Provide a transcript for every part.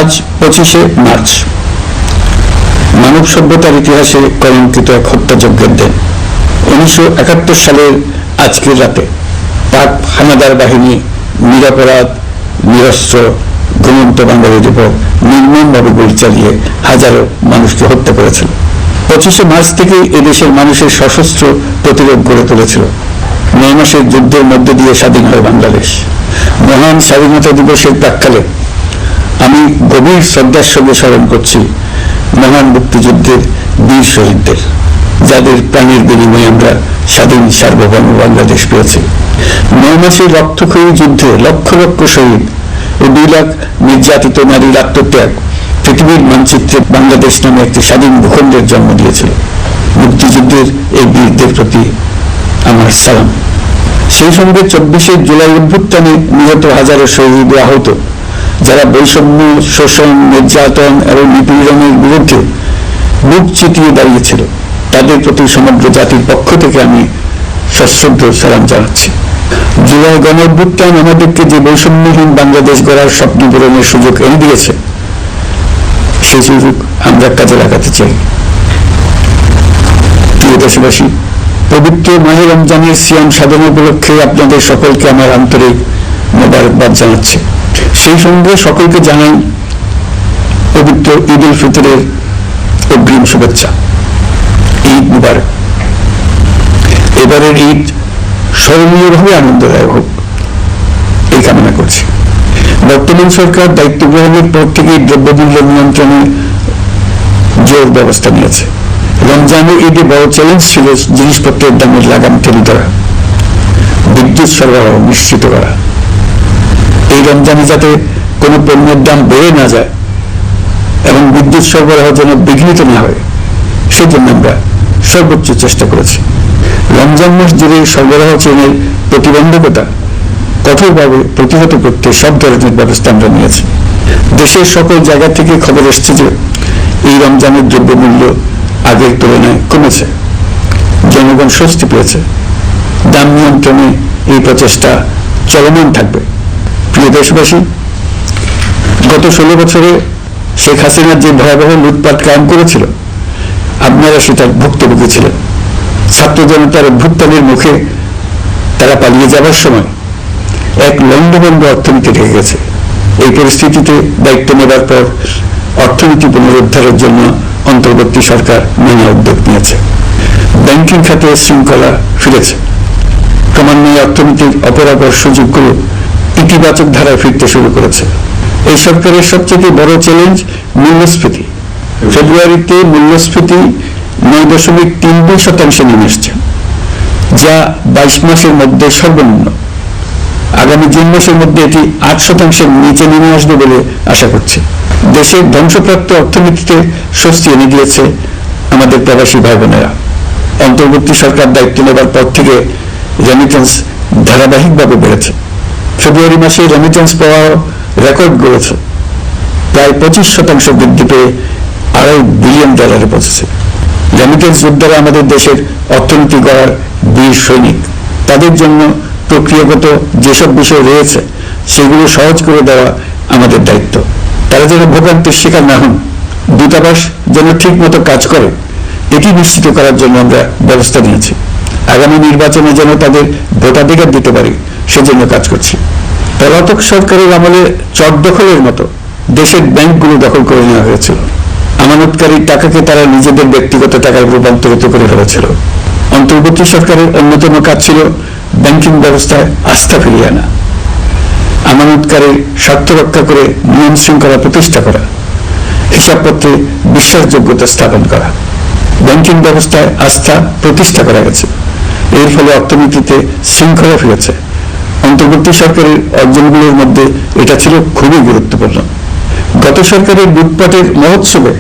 আজ 25শে মার্চ, মানব সভ্যতার ইতিহাসে কলঙ্কিত এক হত্যাযজ্ঞের দিন। 1971 সালের আজকের রাতে পাক হানাদার বাহিনী নিরপরাধ নিরস্ত্র ঘুমন্ত বাঙালির উপর নির্মমভাবে গুলি চালিয়ে হাজারো মানুষকে হত্যা করেছিল। 25শে মার্চ থেকে এদেশের মানুষের সশস্ত্র প্রতিরোধ গড়ে তুলেছিল। 9 মাসের যুদ্ধের মধ্য দিয়ে স্বাধীন হয় বাংলাদেশ। মহান স্বাধীনতা দিবসের প্রাক্কালে আমি গভীর শ্রদ্ধার সঙ্গে স্মরণ করছি মহান মুক্তিযুদ্ধের বীর শহীদদের, যাদের প্রাণের বিনিময়ে আমরা স্বাধীন সার্বভৌম বাংলাদেশ পেয়েছি। 9 মাসের রক্তক্ষয়ী যুদ্ধে লক্ষ লক্ষ শহীদ ও 2 লাখ নির্যাতিত নারীর আত্মত্যাগ পৃথিবীর মানচিত্রে বাংলাদেশ নামে একটি স্বাধীন ভূখণ্ডের জন্ম দিয়েছিল। মুক্তিযুদ্ধের এই বীরদের প্রতি আমার সালাম। সেই সঙ্গে 24শে জুলাই অভ্যুত্থানে নিহত হাজারো শহীদ ও আহত, যারা বৈষম্য, শোষণ, নির্যাতন এবং নিপীড়নের বিরুদ্ধে বুক চিতিয়ে দাঁড়িয়েছিল, তাদের প্রতি সমগ্র জাতির পক্ষ থেকে আমি সশ্রদ্ধ সালাম জানাচ্ছি। জুলাই গণ অভ্যুত্থান আমাদেরকে যে বৈষম্যহীন বাংলাদেশ গড়ার স্বপ্ন পূরণের সুযোগ এনে দিয়েছে, সেই সুযোগ আমরা কাজে লাগাতে চাই। প্রিয় দেশবাসী, পবিত্র মাহে রমজানের সিয়াম সাধনা উপলক্ষে আপনাদের সকলকে আমার আন্তরিক মোবারকবাদ জানাচ্ছি। সেই সঙ্গে সকলকে জানাই পবিত্র ঈদ উল ফিতরের অগ্রিম শুভেচ্ছা। ঈদ মুবারক। এবারের ঈদ স্মরণীয়ভাবে আনন্দদায়ক হোক, এই কামনা করছি। বর্তমান সরকার দায়িত্ব গ্রহণের পর থেকেই দ্রব্যমূল্য নিয়ন্ত্রণে জোর ব্যবস্থা নিয়েছে। রমজানের ঈদে বড় চ্যালেঞ্জ ছিল জিনিসপত্রের দামের লাগাম টেনে ধরা, বিদ্যুৎ সরবরাহ নিশ্চিত করা। এই রমজানে যাতে কোনো পণ্যের দাম বেড়ে না যায় এবং বিদ্যুৎ সরবরাহ যেন বিঘ্নিত না হয়, সেজন্য আমরা সর্বোচ্চ চেষ্টা করেছি। রমজান মাস জুড়ে সরবরাহ চেনের প্রতিবন্ধকতা কঠোরভাবে প্রতিহত করতে সব ধরনের ব্যবস্থা আমরা নিয়েছি। দেশের সকল জায়গা থেকে খবর এসছে যে এই রমজানের দ্রব্যমূল্য আগের তুলনায় কমেছে, জনগণ স্বস্তি পেয়েছে। দাম নিয়ন্ত্রণে এই প্রচেষ্টা চলমান থাকবে। প্রিয় দেশবাসী, গত 16 বছরে শেখ হাসিনা যে ভয়াবহ লুটপাট কায়েম করেছিল, আপনারা সেটার ভুক্তভোগী ছিলেন। ছাত্র জনতার অভ্যুত্থানের মুখে তারা পালিয়ে যাবার সময় এক লণ্ডভণ্ড অর্থনীতি রেখে গেছে। এই পরিস্থিতিতে দায়িত্ব নেবার পর অর্থনীতি পুনরুদ্ধারের জন্য অন্তর্বর্তী সরকার নানা উদ্যোগ নিয়েছে। ব্যাংকিং খাতে শৃঙ্খলা ফিরেছে। ক্রমান্বয়ে অর্থনীতির অপরাপর সুযোগগুলো ইতিবাচক ধারায় ফিরতে শুরু করেছে। এই সরকারের সবচেয়ে বড় চ্যালেঞ্জ মূল্যস্ফীতি। ফেব্রুয়ারিতে মূল্যস্ফীতি 9.32% নেমে এসছে, যা 22 মাসের মধ্যে সর্বনিম্ন। আগামী জুন মাসের মধ্যে এটি 8%-এর নিচে নেমে আসবে বলে আশা করছি। দেশের ধ্বংসপ্রাপ্ত অর্থনীতিতে স্বস্তি এনে দিয়েছে আমাদের প্রবাসী ভাই বোনেরা। অন্তর্বর্তী সরকার দায়িত্ব নেবার পর থেকে রেমিটেন্স ধারাবাহিকভাবে বেড়েছে। ফেব্রুয়ারি মাসে রেমিটেন্স পাওয়া রেকর্ড গড়েছে, প্রায় 25% বৃদ্ধি পেয়ে $2.5 বিলিয়ন পৌঁছেছে। রেমিটেন্স যোদ্ধারা আমাদের দেশের অর্থনীতি গড়ার বীর সৈনিক। তাদের জন্য প্রক্রিয়াগত যেসব বিষয় রয়েছে সেগুলো সহজ করে দেওয়া আমাদের দায়িত্ব। তারা যেন ভোগান্তির শিকার না হন, দূতাবাস যেন ঠিক মতো কাজ করে, এটি নিশ্চিত করার জন্য আমরা ব্যবস্থা নিয়েছি। আগামী নির্বাচনে যেন তাদের ভোটাধিকার দিতে পারি, সেজন্য কাজ করছি। পলাতক সরকারের আমলে চট দখলের মতো দেশের ব্যাংকগুলো দখল করে নেওয়া হয়েছিল। আমানতকারীর টাকাকে তারা নিজেদের ব্যক্তিগত টাকায় রূপান্তরিত করে ফেলেছিল। অন্তর্বর্তী সরকারের অন্যতম কাজ ছিল ব্যাংকিং ব্যবস্থায় আস্থা ফিরিয়ে আনা, আমানতকারীর স্বার্থ রক্ষা করে নিয়ম শৃঙ্খলা প্রতিষ্ঠা করা, হিসাবপত্রে বিশ্বাসযোগ্যতা স্থাপন করা। ব্যাংকিং ব্যবস্থায় আস্থা প্রতিষ্ঠা করা গেছে, এর ফলে অর্থনীতিতে শৃঙ্খলা ফিরেছে। অন্তর্বর্তী সরকারের অর্জনগুলোর মধ্যে এটা ছিল খুবই গুরুত্বপূর্ণ। গত সরকারের লুটপাটের মহোৎসবে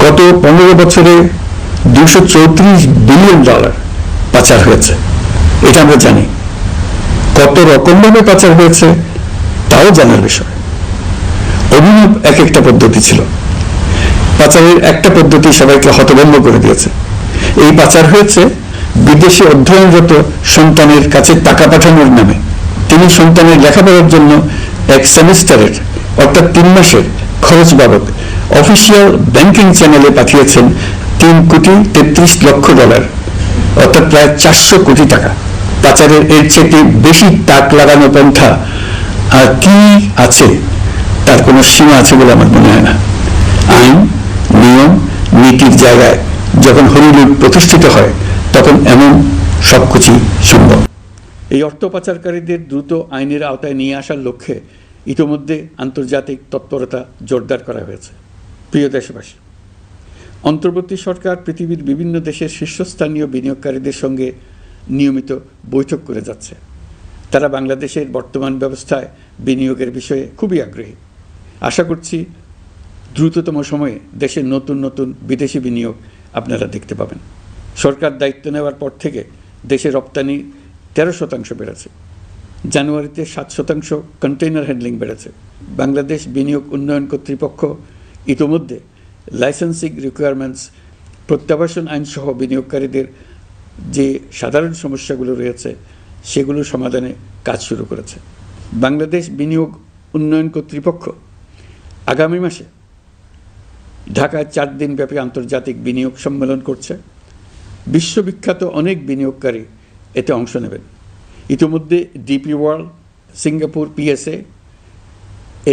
গত 15 বছরে $234 বিলিয়ন পাচার হয়েছে। এটা আমরা জানি। কত রকমভাবে পাচার হয়েছে তাও জানার বিষয়। অভিনব এক একটা পদ্ধতি ছিল। পাচারের একটা পদ্ধতি সবাইকে হতভম্ব করে দিয়েছে। এই পাচার হয়েছে বিদেশে অধ্যয়নরত সন্তানের কাছে টাকা পাঠানোর নামে। তিনি সন্তানের লেখাপড়ার জন্য এক সেমিস্টারের অর্থাৎ 3 মাসের খরচ বাবদ অফিসিয়াল ব্যাংকিং চ্যানেলে পাঠিয়েছেন $3,33,00,000, অর্থাৎ প্রায় 400 কোটি টাকা। পাচারের এর চেয়ে বেশি তাক লাগানো পন্থা আর কি আছে, তার কোনো সীমা আছে বলে আমার মনে হয় না। আইন, নিয়ম, নীতির জায়গায় যখন হরিলুট প্রতিষ্ঠিত হয় তখন এমন সবকিছুই সম্ভব। এই অর্থ পাচারকারীদের দ্রুত আইনের আওতায় নিয়ে আসার লক্ষ্যে ইতোমধ্যে আন্তর্জাতিক তৎপরতা জোরদার করা হয়েছে। প্রিয় দেশবাসী, অন্তর্বর্তী সরকার পৃথিবীর বিভিন্ন দেশের শীর্ষস্থানীয় বিনিয়োগকারীদের সঙ্গে নিয়মিত বৈঠক করে যাচ্ছে। তারা বাংলাদেশের বর্তমান ব্যবস্থায় বিনিয়োগের বিষয়ে খুবই আগ্রহী। আশা করছি দ্রুততম সময়ে দেশের নতুন নতুন বিদেশি বিনিয়োগ আপনারা দেখতে পাবেন। সরকার দায়িত্ব নেওয়ার পর থেকে দেশে রপ্তানি 13% বেড়েছে। জানুয়ারিতে 7% কন্টেইনার হ্যান্ডলিং বেড়েছে। বাংলাদেশ বিনিয়োগ উন্নয়ন কর্তৃপক্ষ ইতোমধ্যে লাইসেন্সিং রিকোয়ারমেন্টস, প্রত্যাবাসন আইনসহ বিনিয়োগকারীদের যে সাধারণ সমস্যাগুলো রয়েছে সেগুলো সমাধানে কাজ শুরু করেছে। বাংলাদেশ বিনিয়োগ উন্নয়ন কর্তৃপক্ষ আগামী মাসে ঢাকায় 4 দিনব্যাপী আন্তর্জাতিক বিনিয়োগ সম্মেলন করছে। বিশ্ববিখ্যাত অনেক বিনিয়োগকারী এতে অংশ নেবেন। ইতিমধ্যে DP World, Singapore PSA,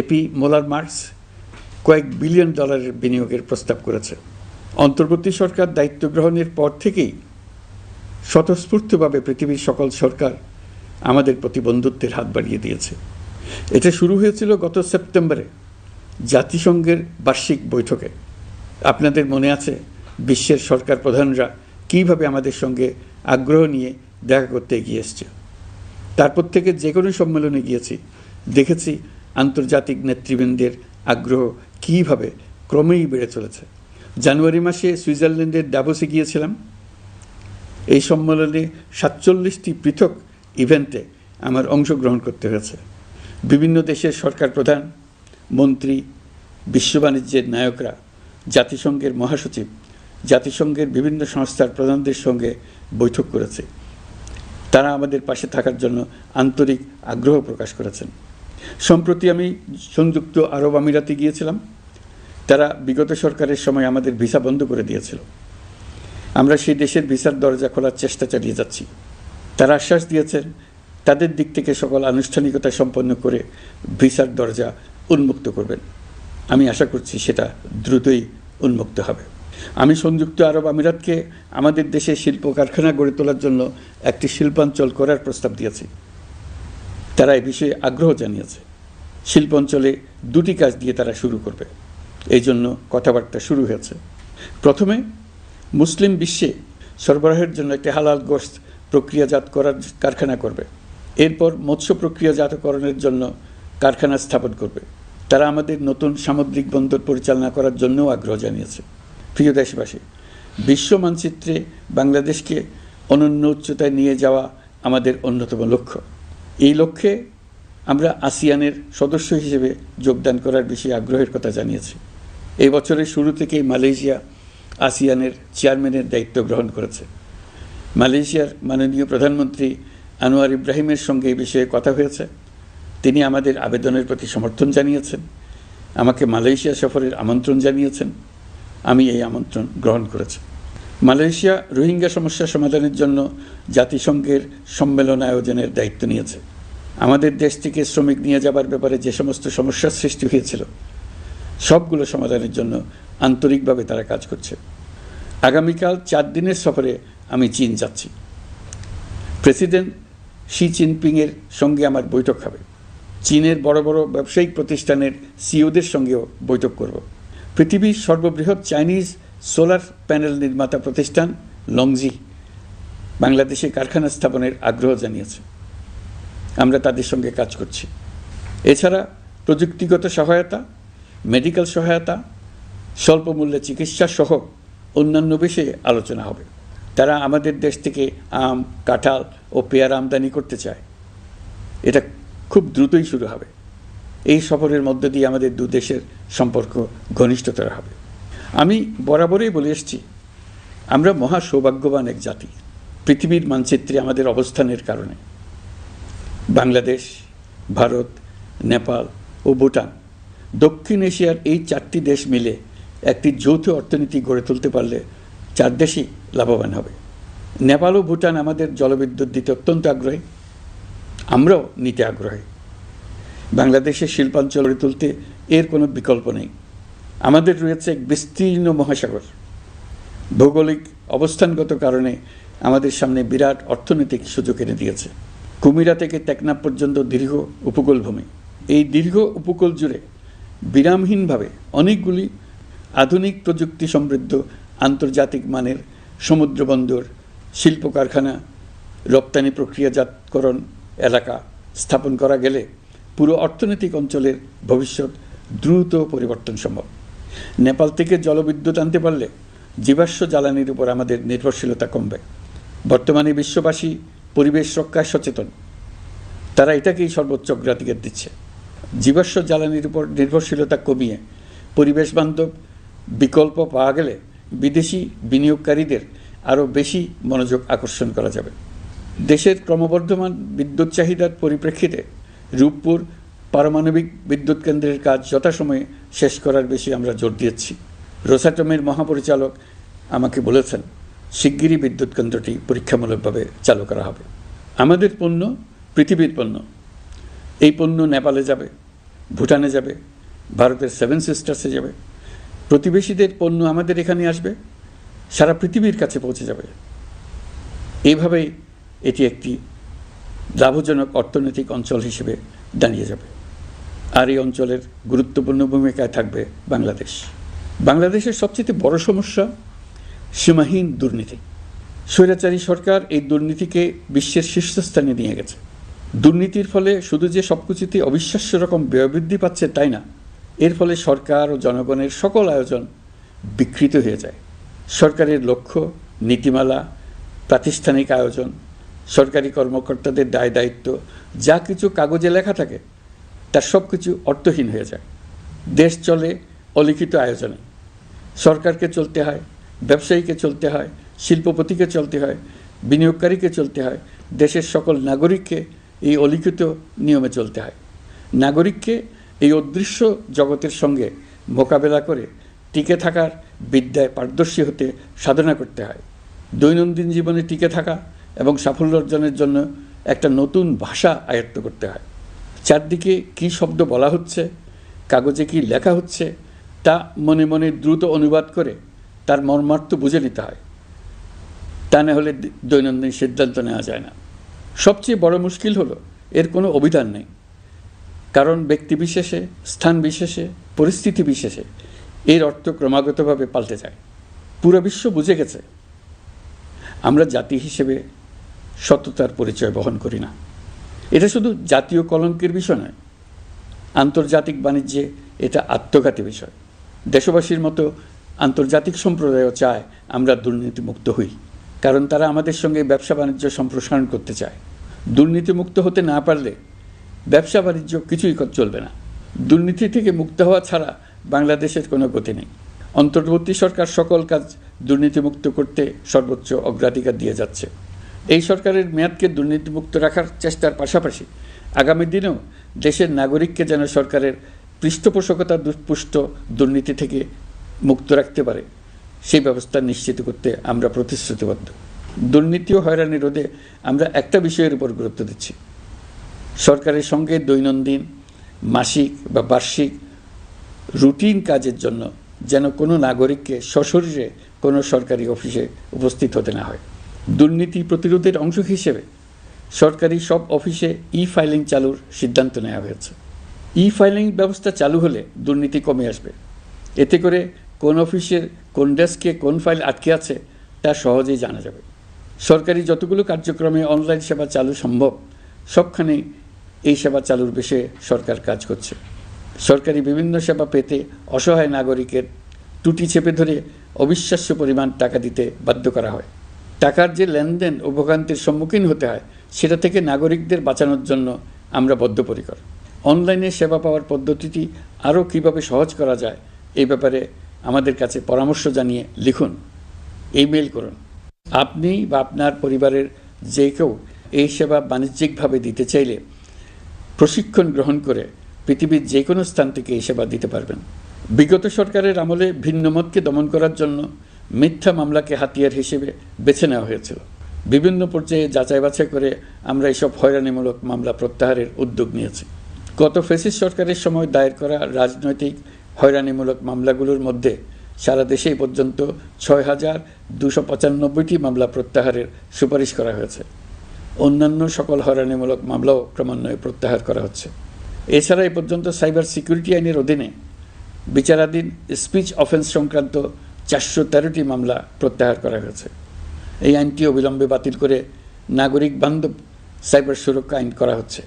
AP Moller Maersk কয়েক বিলিয়ন ডলারের বিনিয়োগের প্রস্তাব করেছে। অন্তর্বর্তী সরকার দায়িত্ব গ্রহণের পর থেকেই স্বতঃস্ফূর্তভাবে পৃথিবীর সকল সরকার আমাদের প্রতি বন্ধুত্বের হাত বাড়িয়ে দিয়েছে। এটা শুরু হয়েছিল গত সেপ্টেম্বরে জাতিসংঘের বার্ষিক বৈঠকে। আপনাদের মনে আছে বিশ্বের সরকার প্রধানরা কীভাবে আমাদের সঙ্গে আগ্রহ নিয়ে দেখা করতে এগিয়ে এসছে। তারপর থেকে যে কোনো সম্মেলনে গিয়েছি, দেখেছি আন্তর্জাতিক নেতৃবৃন্দের আগ্রহ কীভাবে ক্রমেই বেড়ে চলেছে। জানুয়ারি মাসে সুইজারল্যান্ডের ডাভোসে গিয়েছিলাম। এই সম্মেলনে 47টি পৃথক ইভেন্টে আমার অংশগ্রহণ করতে হয়েছে। বিভিন্ন দেশের সরকার প্রধান, মন্ত্রী, বিশ্ব বাণিজ্যের নায়করা, জাতিসংঘের মহাসচিব, জাতিসংঘের বিভিন্ন সংস্থার প্রধানদের সঙ্গে বৈঠক করেছে। তারা আমাদের পাশে থাকার জন্য আন্তরিক আগ্রহ প্রকাশ করেছেন। সম্প্রতি আমি সংযুক্ত আরব আমিরাতে গিয়েছিলাম। তারা বিগত সরকারের সময় আমাদের ভিসা বন্ধ করে দিয়েছিল। আমরা সেই দেশের ভিসার দরজা খোলার চেষ্টা চালিয়ে যাচ্ছি। তারা আশ্বাস দিয়েছেন তাদের দিক থেকে সকল আনুষ্ঠানিকতা সম্পন্ন করে ভিসার দরজা উন্মুক্ত করবেন। আমি আশা করছি সেটা দ্রুতই উন্মুক্ত হবে। আমি সংযুক্ত আরব আমিরাতকে আমাদের দেশে শিল্প কারখানা গড়ে তোলার জন্য একটি শিল্পাঞ্চল করার প্রস্তাব দিয়েছি। তারা এই বিষয়ে আগ্রহ জানিয়েছে। শিল্পাঞ্চলে 2টি কাজ দিয়ে তারা শুরু করবে, এই জন্য কথাবার্তা শুরু হয়েছে। প্রথমে মুসলিম বিশ্বে সরবরাহের জন্য একটি হালাল গোশত প্রক্রিয়াজাত করার কারখানা করবে। এরপর মৎস্য প্রক্রিয়াজাতকরণের জন্য কারখানা স্থাপন করবে। তারা আমাদের নতুন সামুদ্রিক বন্দর পরিচালনা করার জন্যও আগ্রহ জানিয়েছে। প্রিয় দেশবাসী, বিশ্ব মানচিত্রে বাংলাদেশকে অনন্য উচ্চতায় নিয়ে যাওয়া আমাদের অন্যতম লক্ষ্য। এই লক্ষ্যে আমরা আসিয়ানের সদস্য হিসেবে যোগদান করার বিষয়ে আগ্রহের কথা জানিয়েছি। এই বছরের শুরু থেকেই মালয়েশিয়া আসিয়ানের চেয়ারম্যানের দায়িত্ব গ্রহণ করেছে। মালয়েশিয়ার মাননীয় প্রধানমন্ত্রী আনোয়ার ইব্রাহিমের সঙ্গে এই বিষয়ে কথা হয়েছে। তিনি আমাদের আবেদনের প্রতি সমর্থন জানিয়েছেন, আমাকে মালয়েশিয়া সফরের আমন্ত্রণ জানিয়েছেন। আমি এই আমন্ত্রণ গ্রহণ করেছি। মালয়েশিয়া রোহিঙ্গা সমস্যা সমাধানের জন্য জাতিসংঘের সম্মেলন আয়োজনের দায়িত্ব নিয়েছে। আমাদের দেশ থেকে শ্রমিক নিয়ে যাবার ব্যাপারে যে সমস্ত সমস্যার সৃষ্টি হয়েছিল সবগুলো সমাধানের জন্য আন্তরিকভাবে তারা কাজ করছে। আগামীকাল 4 দিনের সফরে আমি চীন যাচ্ছি। প্রেসিডেন্ট শি জিনপিংয়ের সঙ্গে আমার বৈঠক হবে। চীনের বড় বড় ব্যবসায়িক প্রতিষ্ঠানের সিইওদের সঙ্গেও বৈঠক করব। পৃথিবীর সর্ববৃহৎ চাইনিজ সোলার প্যানেল নির্মাতা প্রতিষ্ঠান লংজি বাংলাদেশে কারখানা স্থাপনের আগ্রহ জানিয়েছে। আমরা তাদের সঙ্গে কাজ করছি। এছাড়া প্রযুক্তিগত সহায়তা, মেডিকেল সহায়তা, স্বল্প মূল্যে চিকিৎসা সহ অন্যান্য বিষয়ে আলোচনা হবে। তারা আমাদের দেশ থেকে আম, কাঁঠাল ও পেয়ারা আমদানি করতে চায়। এটা খুব দ্রুতই শুরু হবে। এই সফরের মধ্য দিয়ে আমাদের 2 দেশের সম্পর্ক ঘনিষ্ঠতর হবে। আমি বরাবরই বলে এসেছি, আমরা মহা সৌভাগ্যবান এক জাতি। পৃথিবীর মানচিত্রে আমাদের অবস্থানের কারণে বাংলাদেশ, ভারত, নেপাল ও ভুটান দক্ষিণ এশিয়ার এই 4টি দেশ মিলে একটি যৌথ অর্থনীতি গড়ে তুলতে পারলে 4 দেশই লাভবান হবে। নেপাল ও ভুটান আমাদের জলবিদ্যুৎ দিতে অত্যন্ত আগ্রহী, আমরাও নিতে আগ্রহী। বাংলাদেশের শিল্পাঞ্চল গড়ে তুলতে এর কোনো বিকল্প নেই। আমাদের রয়েছে এক বিস্তীর্ণ মহাসাগর। ভৌগোলিক অবস্থানগত কারণে আমাদের সামনে বিরাট অর্থনৈতিক সুযোগ এনে দিয়েছে। কুমিরা থেকে টেকনাফ পর্যন্ত দীর্ঘ উপকূল ভূমি। এই দীর্ঘ উপকূল জুড়ে বিরামহীনভাবে অনেকগুলি আধুনিক প্রযুক্তি সমৃদ্ধ আন্তর্জাতিক মানের সমুদ্র বন্দর, শিল্প কারখানা, রপ্তানি প্রক্রিয়াজাতকরণ এলাকা স্থাপন করা গেলে পুরো অর্থনৈতিক অঞ্চলের ভবিষ্যৎ দ্রুত পরিবর্তন সম্ভব। নেপাল থেকে জলবিদ্যুৎ আনতে পারলে জীবাশ্ম জ্বালানির উপর আমাদের নির্ভরশীলতা কমবে। বর্তমানে বিশ্ববাসী পরিবেশ রক্ষায় সচেতন, তারা এটাকেই সর্বোচ্চ অগ্রাধিকার দিচ্ছে। জীবাশ্ম জ্বালানির উপর নির্ভরশীলতা কমিয়ে পরিবেশ বান্ধব বিকল্প পাওয়া গেলে বিদেশি বিনিয়োগকারীদের আরও বেশি মনোযোগ আকর্ষণ করা যাবে। দেশের ক্রমবর্ধমান বিদ্যুৎ চাহিদার পরিপ্রেক্ষিতে রূপপুর পারমাণবিক বিদ্যুৎ কেন্দ্রের কাজ যথাসময়ে শেষ করার বেশি আমরা জোর দিয়েছি। রোসাটমের মহাপরিচালক আমাকে বলেছেন শিগগিরই বিদ্যুৎ কেন্দ্রটি পরীক্ষামূলকভাবে চালু করা হবে। আমাদের পণ্য পৃথিবীর পণ্য। এই পণ্য নেপালে যাবে, ভুটানে যাবে, ভারতের 7 সিস্টার্সে যাবে। প্রতিবেশীদের পণ্য আমাদের এখানে আসবে, সারা পৃথিবীর কাছে পৌঁছে যাবে। এইভাবেই এটি একটি লাভজনক অর্থনৈতিক অঞ্চল হিসেবে দাঁড়িয়ে যাবে। আর এই অঞ্চলের গুরুত্বপূর্ণ ভূমিকায় থাকবে বাংলাদেশ। বাংলাদেশের সবচেয়ে বড় সমস্যা সীমাহীন দুর্নীতি। স্বৈরাচারী সরকার এই দুর্নীতিকে বিশ্বের শীর্ষস্থানে নিয়ে গেছে। দুর্নীতির ফলে শুধু যে সবকিছুতে অবিশ্বাস্য রকম ব্যয়বৃদ্ধি পাচ্ছে তাই না, এর ফলে সরকার ও জনগণের সকল আয়োজন বিকৃত হয়ে যায়। সরকারের লক্ষ্য, নীতিমালা, প্রাতিষ্ঠানিক আয়োজন, সরকারি কর্মকর্তাদের দায় দায়িত্ব যা কিছু কাগজে লেখা থাকে তার সব কিছু অর্থহীন হয়ে যায়। দেশ চলে অলিখিত আয়োজনে। সরকারকে চলতে হয়, ব্যবসায়ীকে চলতে হয়, শিল্পপতিকে চলতে হয়, বিনিয়োগকারীকে চলতে হয়, দেশের সকল নাগরিককে এই অলিখিত নিয়মে চলতে হয়। নাগরিককে এই অদৃশ্য জগতের সঙ্গে মোকাবেলা করে টিকে থাকার বিদ্যায় পারদর্শী হতে সাধনা করতে হয়। দৈনন্দিন জীবনে টিকে থাকা এবং সাফল্য অর্জনের জন্য একটা নতুন ভাষা আয়ত্ত করতে হয়। চারদিকে কী শব্দ বলা হচ্ছে, কাগজে কী লেখা হচ্ছে তা মনে মনে দ্রুত অনুবাদ করে তার মর্মার্থ বুঝে নিতে হয়। তা না হলে দৈনন্দিন সিদ্ধান্ত নেওয়া যায় না। সবচেয়ে বড় মুশকিল হলো এর কোনো অভিধান নেই। কারণ ব্যক্তিবিশেষে, স্থান বিশেষে, পরিস্থিতি বিশেষে এর অর্থ ক্রমাগতভাবে পাল্টে যায়। পুরো বিশ্ব বুঝে গেছে আমরা জাতি হিসেবে সততার পরিচয় বহন করি না। এটা শুধু জাতীয় কলঙ্কের বিষয় নয়, আন্তর্জাতিক বাণিজ্যে এটা আত্মঘাতী বিষয়। দেশবাসীর মতো আন্তর্জাতিক সম্প্রদায়ও চায় আমরা দুর্নীতিমুক্ত হই, কারণ তারা আমাদের সঙ্গে ব্যবসা বাণিজ্য সম্প্রসারণ করতে চায়। দুর্নীতিমুক্ত হতে না পারলে ব্যবসা বাণিজ্য কিছুই চলবে না। দুর্নীতি থেকে মুক্ত হওয়া ছাড়া বাংলাদেশের কোনো গতি নেই। অন্তর্বর্তী সরকার সকল কাজ দুর্নীতিমুক্ত করতে সর্বোচ্চ অগ্রাধিকার দিয়ে যাচ্ছে। এই সরকারের মেয়াদকে দুর্নীতিমুক্ত রাখার চেষ্টার পাশাপাশি আগামী দিনেও দেশের নাগরিককে যেন সরকারের পৃষ্ঠপোষকতা দুষ্পুষ্ট দুর্নীতি থেকে মুক্ত রাখতে পারে সেই ব্যবস্থা নিশ্চিত করতে আমরা প্রতিশ্রুতিবদ্ধ। দুর্নীতি ও হয়রানি রোধে আমরা একটা বিষয়ের উপর গুরুত্ব দিচ্ছি। সরকারের সঙ্গে দৈনন্দিন, মাসিক বা বার্ষিক রুটিন কাজের জন্য যেন কোনো নাগরিককে সশরীরে কোনো সরকারি অফিসে উপস্থিত হতে না হয়। দুর্নীতি প্রতিরোধের অংশ হিসেবে সরকারি সব অফিসে ই-ফাইলিং চালুর সিদ্ধান্ত নেওয়া হয়েছে। ই-ফাইলিং ব্যবস্থা চালু হলে দুর্নীতি কমে আসবে। এতে করে কোন অফিসের কোন ডেস্কে কোন ফাইল আটকে আছে তা সহজেই জানা যাবে। সরকারি যতগুলো কার্যক্রমে অনলাইন সেবা চালু সম্ভব সবখানেই এই সেবা চালুর বিষয়ে সরকার কাজ করছে। সরকারি বিভিন্ন সেবা পেতে অসহায় নাগরিকের টুটি চেপে ধরে অবিশ্বাস্য পরিমাণ টাকা দিতে বাধ্য করা হয়। টাকার যে লেনদেন ও ভোগান্তির সম্মুখীন হতে হয় সেটা থেকে নাগরিকদের বাঁচানোর জন্য আমরা বদ্ধপরিকর। অনলাইনে সেবা পাওয়ার পদ্ধতিটি আরও কীভাবে সহজ করা যায় এই ব্যাপারে আমাদের কাছে পরামর্শ জানিয়ে লিখুন, ইমেল করুন। আপনি বা আপনার পরিবারের যে কেউ এই সেবা বাণিজ্যিকভাবে দিতে চাইলে প্রশিক্ষণ গ্রহণ করে পৃথিবীর যে কোনো স্থান থেকে এই সেবা দিতে পারবেন। বিগত সরকারের আমলে ভিন্ন মতকে দমন করার জন্য মিথ্যা মামলাকে হাতিয়ার হিসেবে বেছে নেওয়া হয়েছিল। বিভিন্ন পর্যায়ে যাচাই বাছাই করে আমরা এসব হয়রানিমূলক মামলা প্রত্যাহারের উদ্যোগ নিয়েছি। গত ফ্যাসিস্ট সরকারের সময় দায়ের করা রাজনৈতিক হয়রানিমূলক মামলাগুলোর মধ্যে সারা দেশে এই পর্যন্ত ৬,২৯৫টি মামলা প্রত্যাহারের সুপারিশ করা হয়েছে। অন্যান্য সকল হয়রানিমূলক মামলাও ক্রমান্বয়ে প্রত্যাহার করা হচ্ছে। এছাড়া এই পর্যন্ত সাইবার সিকিউরিটি আইনের অধীনে বিচারাধীন স্পিচ অফেন্স সংক্রান্ত ৪১৩টি মামলা প্রত্যাহার করা হয়েছে। এই আইনটি অবিলম্বে বাতিল করে নাগরিক বান্ধব সাইবার সুরক্ষা আইন করা হচ্ছে।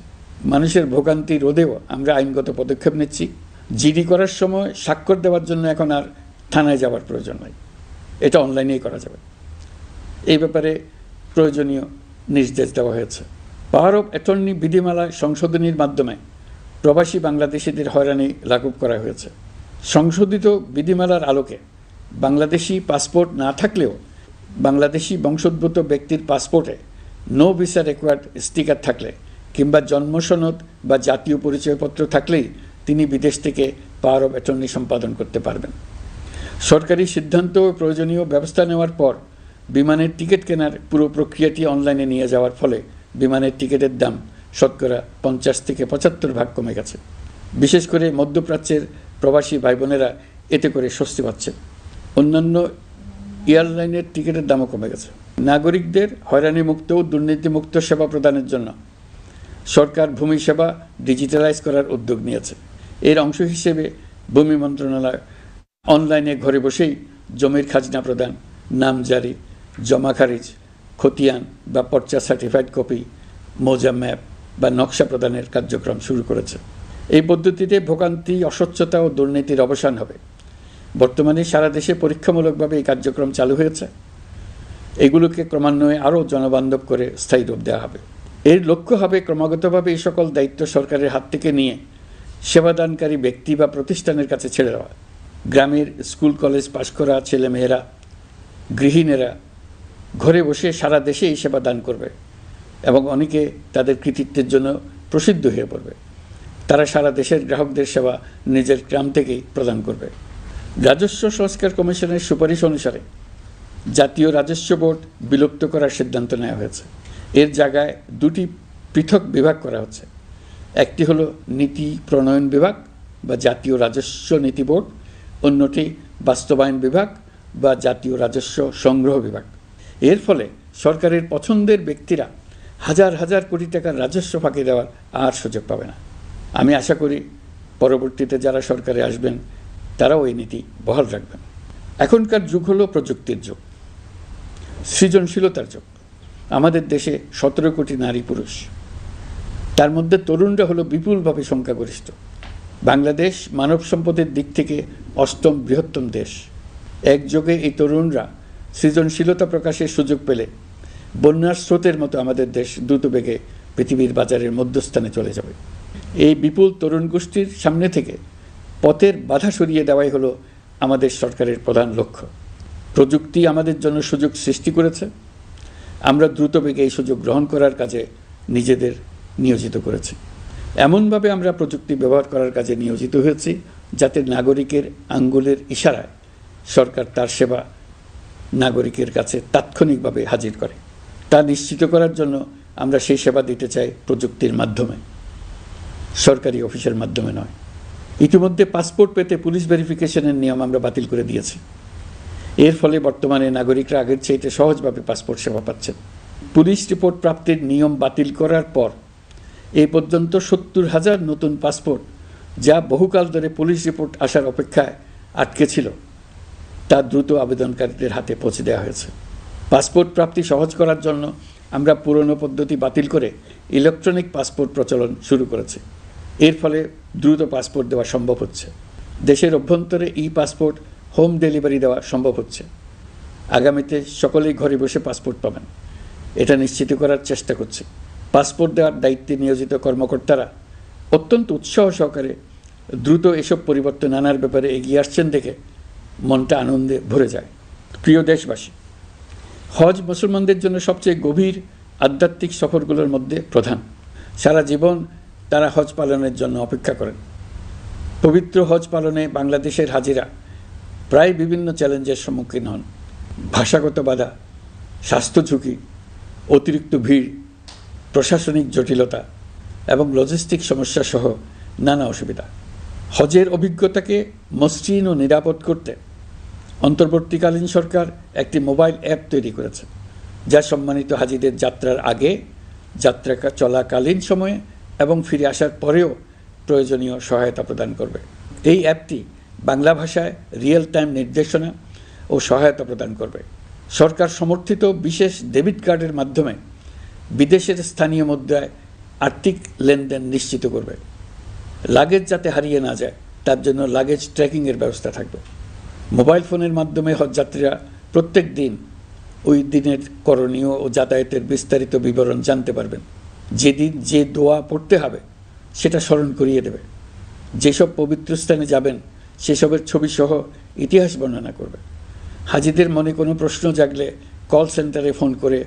মানুষের ভোগান্তি রোধেও আমরা আইনগত পদক্ষেপ নিচ্ছি। জিডি করার সময় স্বাক্ষর দেওয়ার জন্য এখন আর থানায় যাওয়ার প্রয়োজন নাই, এটা অনলাইনেই করা যাবে। এই ব্যাপারে প্রয়োজনীয় নির্দেশ দেওয়া হয়েছে। পাওয়ার অফ অ্যাটর্নি বিধিমালা সংশোধনীর মাধ্যমে প্রবাসী বাংলাদেশিদের হয়রানি লাঘব করা হয়েছে। সংশোধিত বিধিমালার আলোকে বাংলাদেশি পাসপোর্ট না থাকলেও বাংলাদেশি বংশোদ্ভূত ব্যক্তির পাসপোর্টে নো ভিসা রিকোয়ার্ড স্টিকার থাকলে কিংবা জন্ম সনদ বা জাতীয় পরিচয়পত্র থাকলেই তিনি বিদেশ থেকে পাওয়ার অফ অ্যাটর্নি সম্পাদন করতে পারবেন। সরকারি সিদ্ধান্ত ও প্রয়োজনীয় ব্যবস্থা নেওয়ার পর বিমানের টিকিট কেনার পুরো প্রক্রিয়াটি অনলাইনে নিয়ে যাওয়ার ফলে বিমানের টিকিটের দাম শতকরা ৫০ থেকে ৭৫% কমে গেছে। বিশেষ করে মধ্যপ্রাচ্যের প্রবাসী ভাই বোনেরা এতে করে স্বস্তি পাচ্ছেন। অন্যান্য এয়ারলাইনের টিকিটের দামও কমে গেছে। নাগরিকদের হয়রানিমুক্ত ও দুর্নীতিমুক্ত সেবা প্রদানের জন্য সরকার ভূমি সেবা ডিজিটালাইজ করার উদ্যোগ নিয়েছে। এর অংশ হিসেবে ভূমি মন্ত্রণালয় অনলাইনে ঘরে বসেই জমির খাজনা প্রদান, নামজারি, জমা খারিজ, খতিয়ান বা পর্চা সার্টিফাইড কপি, মৌজা ম্যাপ বা নকশা প্রদানের কার্যক্রম শুরু করেছে। এই পদ্ধতিতে ভোগান্তি, অস্বচ্ছতা ও দুর্নীতির অবসান হবে। বর্তমানে সারা দেশে পরীক্ষামূলকভাবে এই কার্যক্রম চালু হয়েছে। এগুলোকে ক্রমান্বয়ে আরও জনবান্ধব করে স্থায়ী রূপ দেওয়া হবে। এর লক্ষ্য হবে ক্রমাগতভাবে এই সকল দায়িত্ব সরকারের হাত থেকে নিয়ে সেবাদানকারী ব্যক্তি বা প্রতিষ্ঠানের কাছে ছেড়ে দেওয়া। গ্রামের স্কুল কলেজ পাশ করা ছেলেমেয়েরা, গৃহিণীরা ঘরে বসে সারা দেশে এই সেবা দান করবে এবং অনেকে তাদের কৃতিত্বের জন্য প্রসিদ্ধ হয়ে পড়বে। তারা সারা দেশের গ্রাহকদের সেবা নিজের গ্রাম থেকেই প্রদান করবে। রাজস্ব সংস্কার কমিশনের সুপারিশ অনুসারে জাতীয় রাজস্ব বোর্ড বিলুপ্ত করার সিদ্ধান্ত নেওয়া হয়েছে। এর জায়গায় দুটি পৃথক বিভাগ করা হচ্ছে। একটি হলো নীতি প্রণয়ন বিভাগ বা জাতীয় রাজস্ব নীতি বোর্ড, অন্যটি বাস্তবায়ন বিভাগ বা জাতীয় রাজস্ব সংগ্রহ বিভাগ। এর ফলে সরকারের পছন্দের ব্যক্তিরা হাজার হাজার কোটি টাকার রাজস্ব ফাঁকি দেওয়ার আর সুযোগ পাবে না। আমি আশা করি পরবর্তীতে যারা সরকারে আসবেন তারাও এই নীতি বহাল রাখবেন। এখনকার যুগ হলো প্রযুক্তির যুগ, সৃজনশীলতার যুগ। আমাদের দেশে ১৭ কোটি নারী পুরুষ, তার মধ্যে তরুণরা হলো বিপুলভাবে সংখ্যাগরিষ্ঠ। বাংলাদেশ মানব সম্পদের দিক থেকে ৮ম বৃহত্তম দেশ। একযোগে এই তরুণরা সৃজনশীলতা প্রকাশের সুযোগ পেলে বন্যার স্রোতের মতো আমাদের দেশ দ্রুত বেগে পৃথিবীর বাজারের মধ্যস্থানে চলে যাবে। এই বিপুল তরুণ গোষ্ঠীর সামনে থেকে পথের বাধা সরিয়ে দেওয়াই হলো আমাদের সরকারের প্রধান লক্ষ্য। প্রযুক্তি আমাদের জন্য সুযোগ সৃষ্টি করেছে, আমরা দ্রুত বেগে এই সুযোগ গ্রহণ করার কাজে নিজেদের নিয়োজিত করেছি। এমনভাবে আমরা প্রযুক্তি ব্যবহার করার কাজে নিয়োজিত হয়েছি যাতে নাগরিকের আঙ্গুলের ইশারায় সরকার তার সেবা নাগরিকের কাছে তাৎক্ষণিকভাবে হাজির করে। তা নিশ্চিত করার জন্য আমরা সেই সেবা দিতে চাই প্রযুক্তির মাধ্যমে, সরকারি অফিসের মাধ্যমে নয়। ইতিমধ্যে পাসপোর্ট পেতে পুলিশ ভেরিফিকেশনের নিয়ম আমরা বাতিল করে দিয়েছি। এর ফলে বর্তমানে নাগরিকরা আগের চাইতে সহজভাবে পাসপোর্ট সেবা পাচ্ছেন। পুলিশ রিপোর্ট প্রাপ্তির নিয়ম বাতিল করার পর এই পর্যন্ত ৭০,০০০ নতুন পাসপোর্ট, যা বহুকাল ধরে পুলিশ রিপোর্ট আসার অপেক্ষায় আটকে ছিল, তা দ্রুত আবেদনকারীদের হাতে পৌঁছে দেওয়া হয়েছে। পাসপোর্ট প্রাপ্তি সহজ করার জন্য আমরা পুরনো পদ্ধতি বাতিল করে ইলেকট্রনিক পাসপোর্ট প্রচলন শুরু করেছি। এর ফলে দ্রুত পাসপোর্ট দেওয়া সম্ভব হচ্ছে। দেশের অভ্যন্তরে ই পাসপোর্ট হোম ডেলিভারি দেওয়া সম্ভব হচ্ছে। আগামীতে সকলেই ঘরে বসে পাসপোর্ট পাবেন, এটা নিশ্চিত করার চেষ্টা করছি। পাসপোর্ট দেওয়ার দায়িত্বে নিয়োজিত কর্মকর্তারা অত্যন্ত উৎসাহ সহকারে দ্রুত এসব পরিবর্তন আনার ব্যাপারে এগিয়ে আসছেন দেখে মনটা আনন্দে ভরে যায়। প্রিয় দেশবাসী, হজ মুসলমানদের জন্য সবচেয়ে গভীর আধ্যাত্মিক সফরগুলোর মধ্যে প্রধান। সারা জীবন তারা হজ পালনের জন্য অপেক্ষা করেন। পবিত্র হজ পালনে বাংলাদেশের হাজিরা প্রায় বিভিন্ন চ্যালেঞ্জের সম্মুখীন হন। ভাষাগত বাধা, স্বাস্থ্য ঝুঁকি, অতিরিক্ত ভিড়, প্রশাসনিক জটিলতা এবং লজিস্টিক সমস্যা সহ নানা অসুবিধা। হজের অভিজ্ঞতাকে মসৃণ ও নিরাপদ করতে অন্তর্বর্তীকালীন সরকার একটি মোবাইল অ্যাপ তৈরি করেছে, যা সম্মানিত হাজিদের যাত্রার আগে, যাত্রা চলাকালীন সময়ে এবং ফিরে আসার পরেও প্রয়োজনীয় সহায়তা প্রদান করবে। এই অ্যাপটি বাংলা ভাষায় রিয়েল টাইম নির্দেশনা ও সহায়তা প্রদান করবে। সরকার সমর্থিত বিশেষ ডেবিট কার্ডের মাধ্যমে বিদেশের স্থানীয় মুদ্রায় আর্থিক লেনদেন নিশ্চিত করবে। লাগেজ যাতে হারিয়ে না যায় তার জন্য লাগেজ ট্র্যাকিংয়ের ব্যবস্থা থাকবে। মোবাইল ফোনের মাধ্যমে হজযাত্রীরা প্রত্যেক দিন ওই দিনের করণীয় ও যাতায়াতের বিস্তারিত বিবরণ জানতে পারবেন। যেদিন যে দোয়া পড়তে হবে সেটা স্মরণ করিয়ে দেবে। যেসব পবিত্র স্থানে যাবেন সেসবের ছবিসহ ইতিহাস বর্ণনা করবে। হাজিদের মনে কোনো প্রশ্ন জাগলে কল সেন্টারে ফোন করে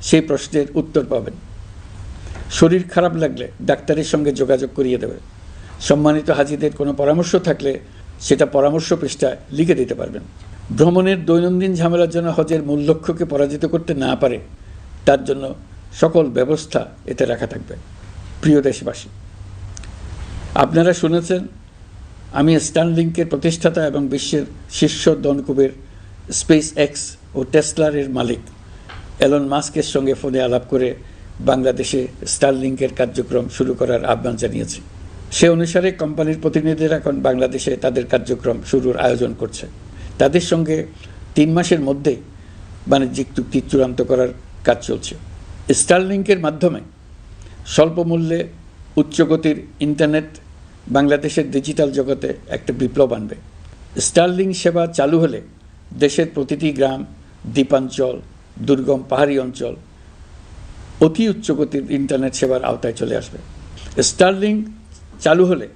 সেই প্রশ্নের উত্তর পাবেন। শরীর খারাপ লাগলে ডাক্তারের সঙ্গে যোগাযোগ করিয়ে দেবে। সম্মানিত হাজিদের কোনো পরামর্শ থাকলে সেটা পরামর্শ পৃষ্ঠায় লিখে দিতে পারবেন। ভ্রমণের দৈনন্দিন ঝামেলার জন্য হজের মূল লক্ষ্যকে পরাজিত করতে না পারে তার জন্য সকল ব্যবস্থা এতে রাখা থাকবে। প্রিয় দেশবাসী, আপনারা শুনেছেন আমি স্টারলিংকের প্রতিষ্ঠাতা এবং বিশ্বের শীর্ষ ধনকুবের স্পেস এক্স ও টেসলার মালিক এলন মাস্কের সঙ্গে ফোনে আলাপ করে বাংলাদেশে স্টারলিংকের কার্যক্রম শুরু করার আহ্বান জানিয়েছি। সে অনুসারে কোম্পানির প্রতিনিধিরা এখন বাংলাদেশে তাদের কার্যক্রম শুরুর আয়োজন করছে। তাদের সঙ্গে 3 মাসের মধ্যেই বাণিজ্যিক চুক্তি চূড়ান্ত করার কাজ চলছে। স্টারলিংকের মাধ্যমে স্বল্প মূল্যে উচ্চগতির ইন্টারনেট বাংলাদেশের ডিজিটাল জগতে একটা বিপ্লব আনবে। স্টারলিংক সেবা চালু হলে দেশের প্রতিটি গ্রাম, দ্বীপাঞ্চল, দুর্গম পাহাড়ি অঞ্চল অতি উচ্চগতির ইন্টারনেট সেবার আওতায় চলে আসবে। স্টারলিংক চালু হলে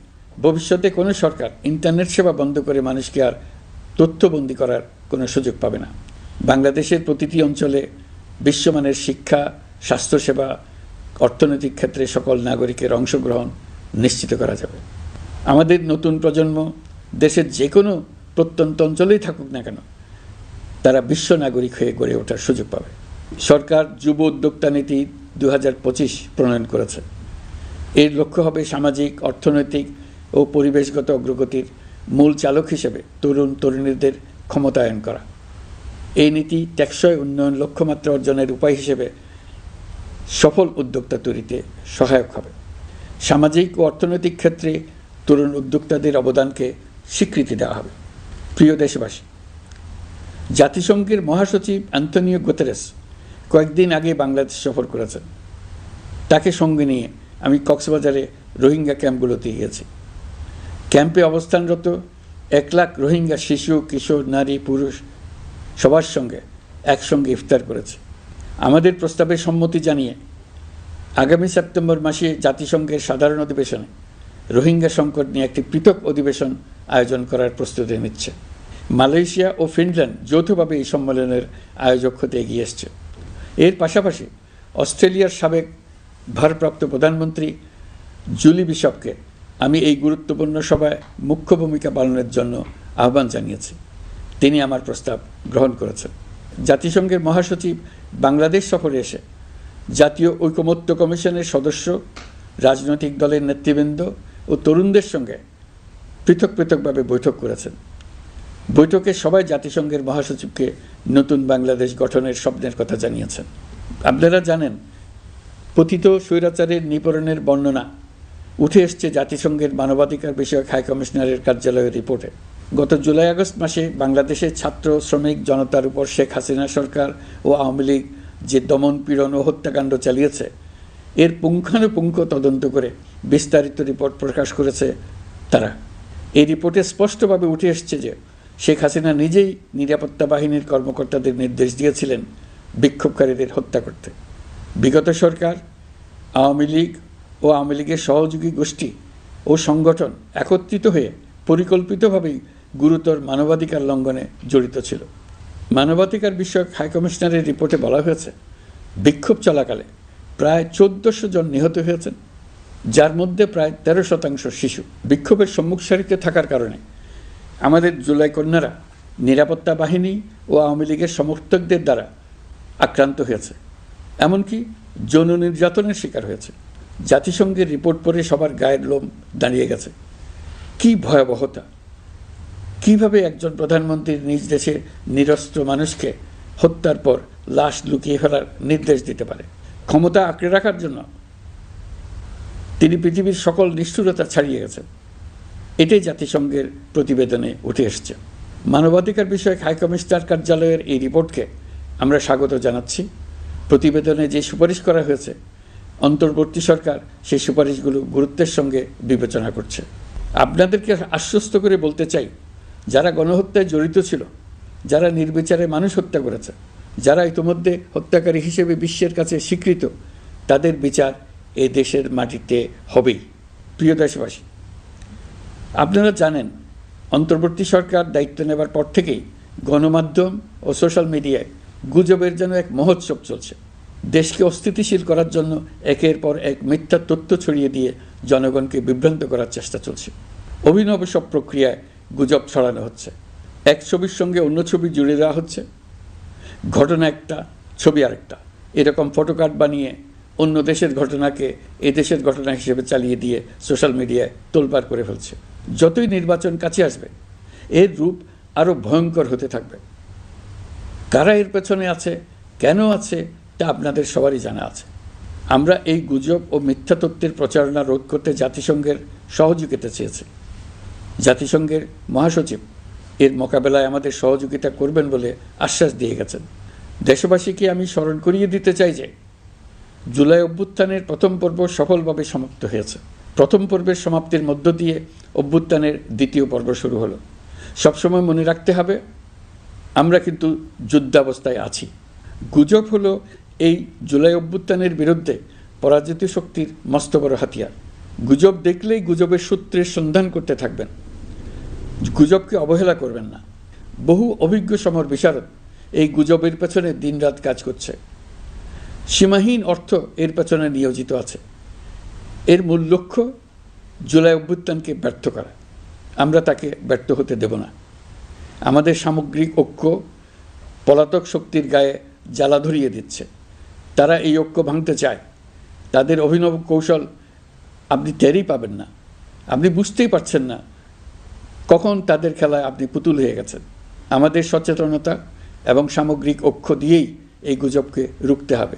ভবিষ্যতে কোনো সরকার ইন্টারনেট সেবা বন্ধ করে মানুষকে আর তথ্যবন্দী করার কোনো সুযোগ পাবে না। বাংলাদেশের প্রতিটি অঞ্চলে বিশ্বমানের শিক্ষা, স্বাস্থ্যসেবা, অর্থনৈতিক ক্ষেত্রে সকল নাগরিকের অংশগ্রহণ নিশ্চিত করা যাবে। আমাদের নতুন প্রজন্ম দেশের যে কোনো প্রত্যন্ত অঞ্চলেই থাকুক না কেন তারা বিশ্ব নাগরিক হয়ে গড়ে ওঠার সুযোগ পাবে। সরকার যুব উদ্যোক্তা নীতি 2025 প্রণয়ন করেছে। এর লক্ষ্য হবে সামাজিক, অর্থনৈতিক ও পরিবেশগত অগ্রগতির মূল চালক হিসেবে তরুণ তরুণীদের ক্ষমতায়ন করা। এই নীতি টেকসই উন্নয়ন লক্ষ্যমাত্রা অর্জনের উপায় হিসেবে সফল উদ্যোক্তা তৈরিতে সহায়ক হবে। সামাজিক ও অর্থনৈতিক ক্ষেত্রে তরুণ উদ্যোক্তাদের অবদানকে স্বীকৃতি দেওয়া হবে। প্রিয় দেশবাসী, জাতিসংঘের মহাসচিব অ্যান্টনিও গুতেরেস কয়েকদিন আগে বাংলাদেশ সফর করেছেন। তাকে সঙ্গে নিয়ে আমি কক্সবাজারে রোহিঙ্গা ক্যাম্পগুলোতে গিয়েছি। ক্যাম্পে অবস্থানরত 1 লাখ রোহিঙ্গা শিশু, কিশোর, নারী, পুরুষ সবার সঙ্গে একসঙ্গে ইফতার করেছে। আমাদের প্রস্তাবে সম্মতি জানিয়ে আগামী সেপ্টেম্বর মাসে জাতিসংঘের সাধারণ অধিবেশনে রোহিঙ্গা সংকট নিয়ে একটি পৃথক অধিবেশন আয়োজন করার প্রস্তুতি নিচ্ছে। মালয়েশিয়া ও ফিনল্যান্ড যৌথভাবে এই সম্মেলনের আয়োজক হতে এগিয়ে এসছে। এর পাশাপাশি অস্ট্রেলিয়ার সাবেক ভারপ্রাপ্ত প্রধানমন্ত্রী জুলি বিশপকে আমি এই গুরুত্বপূর্ণ সভায় মুখ্য ভূমিকা পালনের জন্য আহ্বান জানিয়েছি। তিনি আমার প্রস্তাব গ্রহণ করেছেন। জাতিসংঘের মহাসচিব বাংলাদেশ সফরে এসে জাতীয় ঐকমত্য কমিশনের সদস্য, রাজনৈতিক দলের নেতৃবৃন্দ ও তরুণদের সঙ্গে পৃথকভাবে বৈঠক করেছেন। বৈঠকে সবাই জাতিসংঘের মহাসচিবকে নতুন বাংলাদেশ গঠনের স্বপ্নের কথা জানিয়েছেন। আপনারা জানেন, পতিত স্বৈরাচারের নিপীড়নের বর্ণনা উঠে এসছে জাতিসংঘের মানবাধিকার বিষয়ক হাই কমিশনারের কার্যালয়ের রিপোর্টে। গত জুলাই-আগস্ট মাসে বাংলাদেশের ছাত্র, শ্রমিক জনতার উপর শেখ হাসিনা সরকার ও আওয়ামী লীগ যে দমন, পীড়ন ও হত্যাকাণ্ড চালিয়েছে এর পুঙ্খানুপুঙ্খ তদন্ত করে বিস্তারিত রিপোর্ট প্রকাশ করেছে তারা। এই রিপোর্টে স্পষ্টভাবে উঠে এসছে যে শেখ হাসিনা নিজেই নিরাপত্তা বাহিনীর কর্মকর্তাদের নির্দেশ দিয়েছিলেন বিক্ষোভকারীদের হত্যা করতে। বিগত সরকার, আওয়ামী লীগ ও আওয়ামী লীগের সহযোগী গোষ্ঠী ও সংগঠন একত্রিত হয়ে পরিকল্পিতভাবেই গুরুতর মানবাধিকার লঙ্ঘনে জড়িত ছিল। মানবাধিকার বিষয়ক হাইকমিশনারের রিপোর্টে বলা হয়েছে বিক্ষোভ চলাকালে প্রায় 1400 জন নিহত হয়েছেন, যার মধ্যে প্রায় 13% শিশু। বিক্ষোভের সম্মুখ সারিতে থাকার কারণে আমাদের জুলাই কন্যারা নিরাপত্তা বাহিনী ও আওয়ামী লীগের সমর্থকদের দ্বারা আক্রান্ত হয়েছে, এমনকি যৌন নির্যাতনের শিকার হয়েছে। জাতিসংঘের রিপোর্ট পড়ে সবার গায়ের লোম দাঁড়িয়ে গেছে। কি ভয়াবহতা! কিভাবে একজন প্রধানমন্ত্রী নিজ দেশে নিরস্ত্র মানুষকে হত্যার পর লাশ লুকিয়ে ফেলার নির্দেশ দিতে পারে? ক্ষমতা আঁকড়ে রাখার জন্য তিনি পৃথিবীর সকল নিষ্ঠুরতা ছাড়িয়ে গেছেন। এটাই জাতিসংঘের প্রতিবেদনে উঠে এসছে। মানবাধিকার বিষয়ক হাইকমিশনার কার্যালয়ের এই রিপোর্টকে আমরা স্বাগত জানাচ্ছি। প্রতিবেদনে যে সুপারিশ করা হয়েছে, অন্তর্বর্তী সরকার সেই সুপারিশগুলো গুরুত্বের সঙ্গে বিবেচনা করছে। আপনাদেরকে আশ্বস্ত করে বলতে চাই, যারা গণহত্যায় জড়িত ছিল, যারা নির্বিচারে মানুষ হত্যা করেছে, যারা ইতিমধ্যে হত্যাকারী হিসেবে বিশ্বের কাছে স্বীকৃত, তাদের বিচার এ দেশের মাটিতে হবেই। প্রিয় দেশবাসী, আপনারা জানেন অন্তর্বর্তী সরকার দায়িত্ব নেবার পর থেকেই গণমাধ্যম ও সোশ্যাল মিডিয়ায় গুজবের যেন এক মহোৎসব চলছে। দেশকে অস্থিতিশীল করার জন্য একের পর এক মিথ্যা তথ্য ছড়িয়ে দিয়ে জনগণকে বিভ্রান্ত করার চেষ্টা চলছে। অভিনব সব প্রক্রিয়ায় গুজব ছড়ানো হচ্ছে। এক ছবির সঙ্গে অন্য ছবি জুড়ে দেওয়া হচ্ছে। ঘটনা একটা, ছবি আরেকটা। এরকম ফটোকার্ড বানিয়ে অন্য দেশের ঘটনাকে এ দেশের ঘটনা হিসেবে চালিয়ে দিয়ে সোশ্যাল মিডিয়ায় তোলপাড় করে ফেলছে। যতই নির্বাচন কাছে আসবে, এর রূপ আরও ভয়ঙ্কর হতে থাকবে। কারা এর পেছনে আছে, কেন আছে, তা আপনাদের সবারই জানা আছে। আমরা এই গুজব ও মিথ্যা তথ্যের প্রচারণা রোধ করতে জাতিসংঘের সহযোগিতা চেয়েছি। জাতিসংঘের মহাসচিব এর মোকাবেলায় আমাদের সহযোগিতা করবেন বলে আশ্বাস দিয়ে গেছেন। দেশবাসীকে আমি স্মরণ করিয়ে দিতে চাই যে জুলাই অভ্যুত্থানের প্রথম পর্ব সফলভাবে সমাপ্ত হয়েছে। প্রথম পর্বের সমাপ্তির মধ্য দিয়ে অভ্যুত্থানের দ্বিতীয় পর্ব শুরু হলো। সবসময় মনে রাখতে হবে, আমরা কিন্তু যুদ্ধাবস্থায় আছি। গুজব হলো এই জুলাই অভ্যুত্থানের বিরুদ্ধে পরাজিত শক্তির মস্ত বড় হাতিয়ার। গুজব দেখলেই গুজবের সূত্রের সন্ধান করতে থাকবেন, গুজবকে অবহেলা করবেন না। বহু অভিজ্ঞ সমর বিশারদ এই গুজবের পেছনে দিনরাত কাজ করছে। সীমাহীন অর্থ এর পেছনে নিয়োজিত আছে। এর মূল লক্ষ্য জুলাই অভ্যুত্থানকে ব্যর্থ করা। আমরা তাকে ব্যর্থ হতে দেব না। আমাদের সামগ্রিক ঐক্য পলাতক শক্তির গায়ে জ্বালা ধরিয়ে দিচ্ছে। তারা এই ঐক্য ভাঙতে চায়। তাদের অভিনব কৌশল আপনি টেরই পাবেন না। আপনি বুঝতেই পারছেন না কখন তাদের খেলায় আপনি পুতুল হয়ে গেছেন। আমাদের সচেতনতা এবং সামগ্রিক ঐক্য দিয়েই এই গুজবকে রুখতে হবে।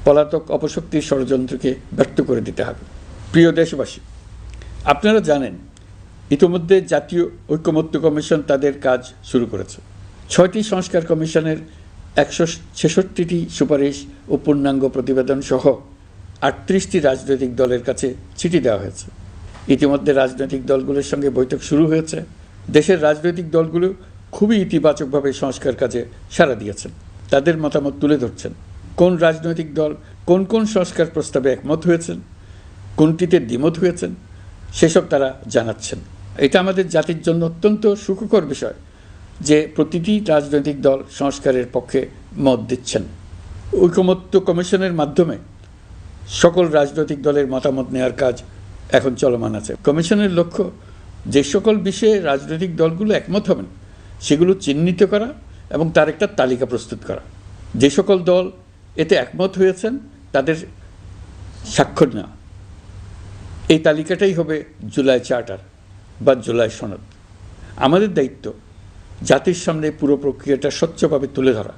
পলাতক অপশক্তির ষড়যন্ত্রকে ব্যর্থ করে দিতে হবে। প্রিয় দেশবাসী, আপনারা জানেন ইতিমধ্যে জাতীয় ঐকমত্য কমিশন তাদের কাজ শুরু করেছে। 6টি সংস্কার কমিশনের 166টি সুপারিশ ও পূর্ণাঙ্গ প্রতিবেদন সহ 38টি রাজনৈতিক দলের কাছে চিঠি দেওয়া হয়েছে। ইতিমধ্যে রাজনৈতিক দলগুলোর সঙ্গে বৈঠক শুরু হয়েছে। দেশের রাজনৈতিক দলগুলো খুবই ইতিবাচকভাবে সংস্কার কাজে সাড়া দিয়েছেন। তাদের মতামত তুলে ধরছেন। কোন রাজনৈতিক দল কোন কোন সংস্কার প্রস্তাবে একমত হয়েছেন, কোনটিতে দ্বিমত হয়েছেন, সেসব তারা জানাচ্ছেন। এটা আমাদের জাতির জন্য অত্যন্ত সুখকর বিষয় যে প্রতিটি রাজনৈতিক দল সংস্কারের পক্ষে মত দিচ্ছেন। ঐকমত্য কমিশনের মাধ্যমে সকল রাজনৈতিক দলের মতামত নেওয়ার কাজ এখন চলমান আছে। কমিশনের লক্ষ্য যে সকল বিষয়ে রাজনৈতিক দলগুলো একমত হবেন সেগুলো চিহ্নিত করা এবং তার একটা তালিকা প্রস্তুত করা। যে সকল দল এতে একমত হয়েছেন তাদের স্বাক্ষর নেওয়া। এই তালিকাটাই হবে জুলাই চার্টার বা জুলাই সনদ। আমাদের দায়িত্ব জাতির সামনে পুরো প্রক্রিয়াটা স্বচ্ছভাবে তুলে ধরা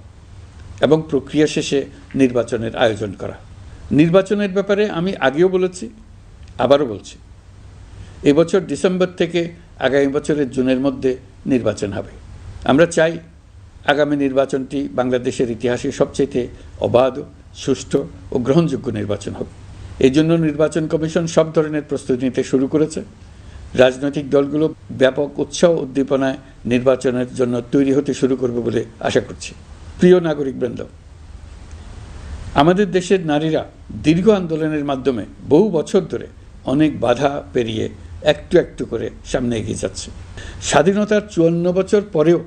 এবং প্রক্রিয়া শেষে নির্বাচনের আয়োজন করা। নির্বাচনের ব্যাপারে আমি আগেও বলেছি, আবারও বলছি, এবছর ডিসেম্বর থেকে আগামী বছরের জুনের মধ্যে নির্বাচন হবে। আমরা চাই আগামী নির্বাচনটি বাংলাদেশের ইতিহাসে সবচেয়ে অবাধ, সুষ্ঠু ও গ্রহণযোগ্য নির্বাচন হবে। এই জন্য নির্বাচন কমিশন সব ধরনের প্রস্তুতি নিতে শুরু করেছে। রাজনৈতিক দলগুলো ব্যাপক উৎসাহ উদ্দীপনায় নির্বাচনের জন্য তৈরি হতে শুরু করবে বলে আশা করছি। প্রিয় নাগরিকবৃন্দ, আমাদের দেশের নারীরা দীর্ঘ আন্দোলনের মাধ্যমে বহু বছর ধরে অনেক বাধা পেরিয়ে একটু একটু করে সামনে এগিয়ে যাচ্ছে। স্বাধীনতার 54 বছর পরেও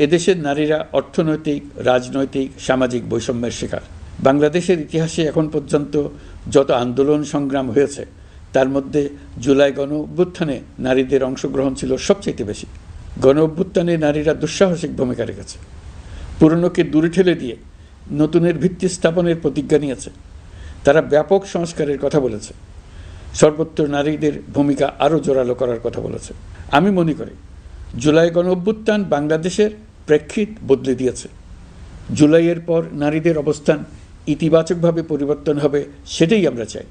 এদেশের নারীরা অর্থনৈতিক, রাজনৈতিক, সামাজিক বৈষম্যের শিকার। বাংলাদেশের ইতিহাসে এখন পর্যন্ত যত আন্দোলন সংগ্রাম হয়েছে তার মধ্যে জুলাই গণ অভ্যুত্থানে নারীদের অংশগ্রহণ ছিল সবচেয়ে বেশি। গণ অভ্যুত্থানে নারীরা দুঃসাহসিক ভূমিকা রেখেছে, পুরনোকে দূরে ঠেলে দিয়ে নতুনের ভিত্তি স্থাপনের প্রতিজ্ঞা নিয়েছে। তারা ব্যাপক সংস্কারের কথা বলেছে, সর্বত্র নারীদের ভূমিকা আরও জোরালো করার কথা বলেছে। আমি মনে করি জুলাই গণ অভ্যুত্থান বাংলাদেশের প্রেক্ষিত বদলে দিয়েছে। জুলাইয়ের পর নারীদের অবস্থান ইতিবাচকভাবে পরিবর্তন হবে, সেটাই আমরা চাই।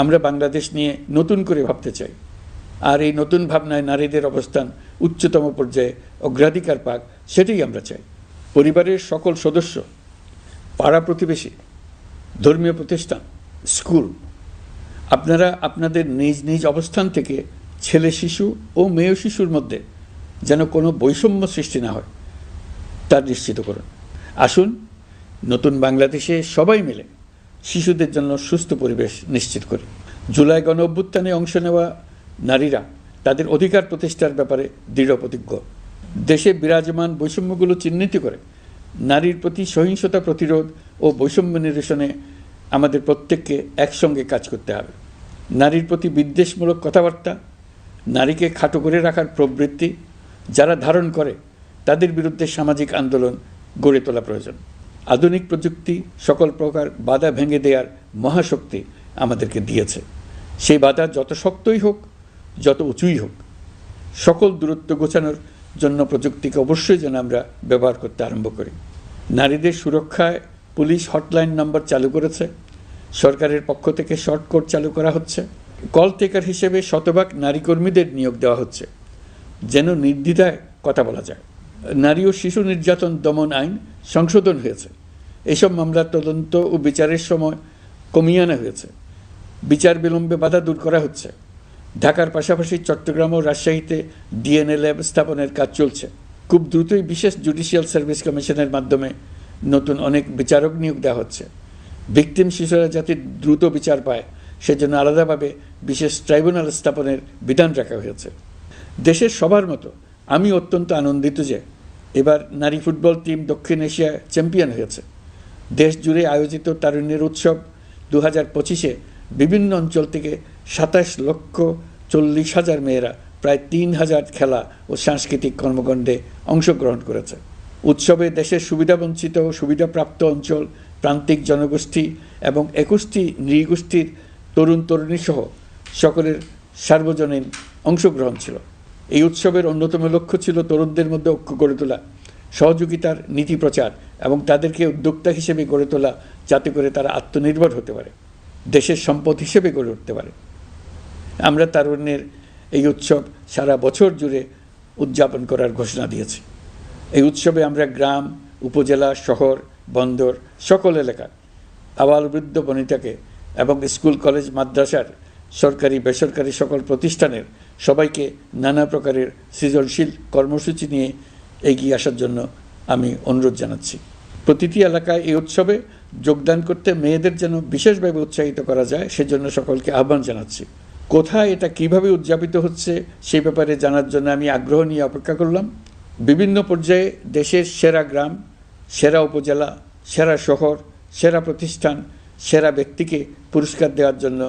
আমরা বাংলাদেশ নিয়ে নতুন করে ভাবতে চাই, আর এই নতুন ভাবনায় নারীদের অবস্থান উচ্চতম পর্যায়ে অগ্রাধিকার পাক, সেটাই আমরা চাই। পরিবারের সকল সদস্য, পাড়া প্রতিবেশী, ধর্মীয় প্রতিষ্ঠান, স্কুল, আপনারা আপনাদের নিজ নিজ অবস্থান থেকে ছেলে শিশু ও মেয়ে শিশুর মধ্যে যেন কোনো বৈষম্য সৃষ্টি না হয় তা নিশ্চিত করুন। আসুন নতুন বাংলাদেশে সবাই মিলে শিশুদের জন্য সুস্থ পরিবেশ নিশ্চিত করি। জুলাই গণ অভ্যুত্থানে অংশ নেওয়া নারীরা তাদের অধিকার প্রতিষ্ঠার ব্যাপারে দৃঢ় প্রতিজ্ঞ। দেশে বিরাজমান বৈষম্যগুলো চিহ্নিত করে নারীর প্রতি সহিংসতা প্রতিরোধ ও বৈষম্য নিরসনে আমাদের প্রত্যেককে একসঙ্গে কাজ করতে হবে। নারীর প্রতি বিদ্বেষমূলক কথাবার্তা, নারীকে খাটো করে রাখার প্রবৃত্তি যারা ধারণ করে তাদের বিরুদ্ধে সামাজিক আন্দোলন গড়ে তোলা প্রয়োজন। আধুনিক প্রযুক্তি সকল প্রকার বাধা ভেঙে দেওয়ার মহাশক্তি আমাদেরকে দিয়েছে। সেই বাধা যত শক্তই হোক, যত উঁচুই হোক, সকল দূরত্ব গোছানোর জন্য প্রযুক্তিকে অবশ্যই যেন আমরা ব্যবহার করতে আরম্ভ করি। নারীদের সুরক্ষায় পুলিশ হটলাইন নম্বর চালু করেছে, সরকারের পক্ষ থেকে শর্ট কোড চালু করা হচ্ছে, কল টেকার হিসেবে শতভাগ নারী কর্মীদের নিয়োগ দেওয়া হচ্ছে যেন নির্দ্বিধায় কথা বলা যায়। নারী ও শিশু নির্যাতন দমন আইন সংশোধন হয়েছে, এসব মামলার তদন্ত ও বিচারের সময় কমিয়ে আনা হয়েছে, বিচার বিলম্বে বাধা দূর করা হচ্ছে। ঢাকার পাশাপাশি চট্টগ্রাম ও রাজশাহীতে ডিএনএ ল্যাব স্থাপনের কাজ চলছে। খুব দ্রুতই বিশেষ জুডিশিয়াল সার্ভিস কমিশনের মাধ্যমে নতুন অনেক বিচারক নিয়োগ দেওয়া হচ্ছে। ভিকটিম শিশুরা যাতে দ্রুত বিচার পায় সেজন্য আলাদাভাবে বিশেষ ট্রাইব্যুনাল স্থাপনের বিধান রাখা হয়েছে। দেশের সবার মতো আমি অত্যন্ত আনন্দিত যে এবার নারী ফুটবল টিম দক্ষিণ এশিয়ায় চ্যাম্পিয়ন হয়েছে। দেশ জুড়ে আয়োজিত তারুণ্যের উৎসব 2025-এ বিভিন্ন অঞ্চল থেকে 27,40,000 মেয়েরা প্রায় 3,000 খেলা ও সাংস্কৃতিক কর্মকাণ্ডে অংশগ্রহণ করেছে। উৎসবে দেশের সুবিধাবঞ্চিত ও সুবিধাপ্রাপ্ত অঞ্চল, প্রান্তিক জনগোষ্ঠী এবং 21টি নৃগোষ্ঠীর তরুণ তরুণী সহ সকলের সার্বজনীন অংশগ্রহণ ছিল। এই উৎসবের অন্যতম লক্ষ্য ছিল তরুণদের মধ্যে ঐক্য গড়ে তোলা, সহযোগিতার নীতি প্রচার এবং তাদেরকে উদ্যোক্তা হিসেবে গড়ে তোলা, যাতে করে তারা আত্মনির্ভর হতে পারে, দেশের সম্পদ হিসেবে গড়ে উঠতে পারে। আমরা তারুণ্যের এই উৎসব সারা বছর জুড়ে উদযাপন করার ঘোষণা দিয়েছি। এই উৎসবে আমরা গ্রাম, উপজেলা, শহর, বন্দর সকল এলাকার আবাল বৃদ্ধ বনিতাকে এবং স্কুল, কলেজ, মাদ্রাসার সরকারি বেসরকারি সকল প্রতিষ্ঠানের সবাইকে নানা প্রকারের সৃজনশীল কর্মসূচি নিয়ে এগিয়ে আসার জন্য আমি অনুরোধ জানাচ্ছি। প্রতিটি এলাকায় এই উৎসবে যোগদান করতে মেয়েদের যেন বিশেষভাবে উৎসাহিত করা যায় সেজন্য সকলকে আহ্বান জানাচ্ছি। কোথায় এটা কিভাবে উদযাপিত হচ্ছে সেই ব্যাপারে জানার জন্য আমি আগ্রহ নিয়ে অপেক্ষা করলাম। বিভিন্ন পর্যায়ে দেশের সেরা গ্রাম, সেরা উপজেলা, সেরা শহর, সেরা প্রতিষ্ঠান, সেরা ব্যক্তিকে পুরস্কার দেওয়ার জন্য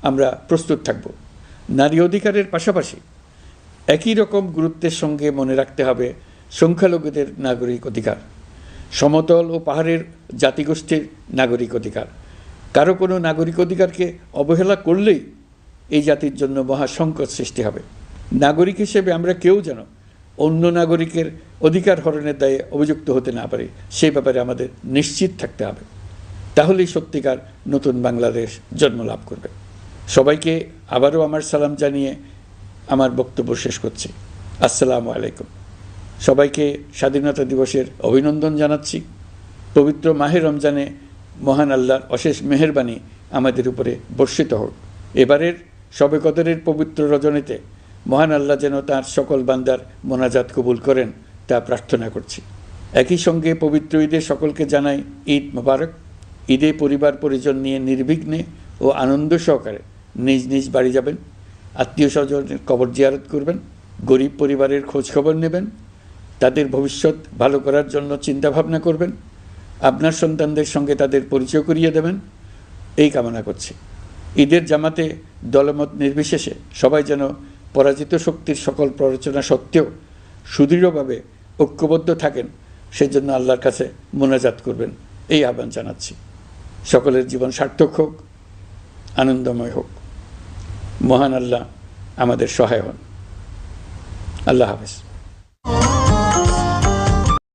আমরা প্রস্তুত থাকব। নারী অধিকারের পাশাপাশি একই রকম গুরুত্বের সঙ্গে মনে রাখতে হবে সংখ্যালঘুদের নাগরিক অধিকার, সমতল ও পাহাড়ের জাতিগোষ্ঠীর নাগরিক অধিকার। কারো কোনো নাগরিক অধিকারকে অবহেলা করলেই এই জাতির জন্য মহা সংকট সৃষ্টি হবে। নাগরিক হিসেবে আমরা কেউ যেন অন্য নাগরিকের অধিকার হরণের দায়ে অভিযুক্ত হতে না পারি, সেই ব্যাপারে আমাদের নিশ্চিত থাকতে হবে। তাহলেই সত্যিকার নতুন বাংলাদেশ জন্ম লাভ করবে। সবাইকে আবারও আমার সালাম জানিয়ে আমার বক্তব্য শেষ করছি। আসসালামু আলাইকুম। সবাইকে স্বাধীনতা দিবসের অভিনন্দন জানাচ্ছি। পবিত্র মাহে রমজানে মহান আল্লাহর অশেষ মেহেরবানি আমাদের উপরে বর্ষিত হোক। এবারের শবে কদরের পবিত্র রজনীতে মহান আল্লাহ যেন তাঁর সকল বান্দার মোনাজাত কবুল করেন তা প্রার্থনা করছি। একই সঙ্গে পবিত্র ঈদে সকলকে জানাই ঈদ মোবারক। ঈদে পরিবার পরিজন নিয়ে নির্বিঘ্নে ও আনন্দ সহকারে নিজ নিজ বাড়ি যাবেন, আত্মীয় স্বজনের কবর জিয়ারত করবেন, গরিব পরিবারের খোঁজখবর নেবেন, তাদের ভবিষ্যৎ ভালো করার জন্য চিন্তাভাবনা করবেন, আপনার সন্তানদের সঙ্গে তাদের পরিচয় করিয়ে দেবেন এই কামনা করছি। ঈদের জামাতে দলমত নির্বিশেষে সবাই যেন পরাজিত শক্তির সকল প্ররোচনা সত্ত্বেও সুদৃঢ়ভাবে ঐক্যবদ্ধ থাকেন, সেজন্য আল্লাহর কাছে মোনাজাত করবেন, এই আহ্বান জানাচ্ছি। সকলের জীবন সার্থক হোক, আনন্দময় হোক। মহান আল্লাহ আমাদের সহায় হন। আল্লাহ হাফেজ।